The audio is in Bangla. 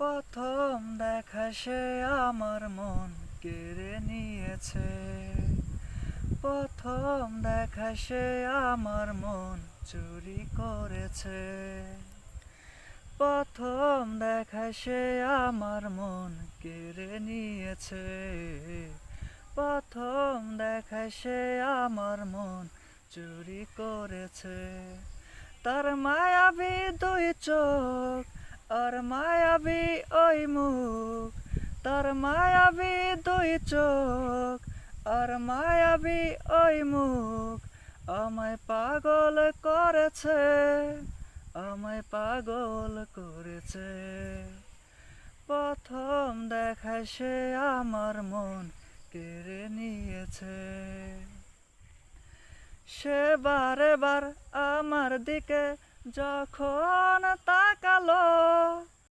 প্রথম দেখা সে আমার মন কেড়ে নিয়েছে। প্রথম দেখা সে আমার মন চুরি করেছে। প্রথম দেখা সে আমার মন কেড়ে নিয়েছে। প্রথম দেখা সে আমার মন চুরি করেছে। তার মায়াবী দুই চোখ আর মায়াবী ওই মুখ, তার মায়াবী দুই চোখ আর মায়াবী ওই মুখ আমায় পাগল করেছে, আমায় পাগল করেছে। প্রথম দেখায় সে আমার মন কেড়ে নিয়েছে। সে বারে বার আমার দিকে যখন তাকালো,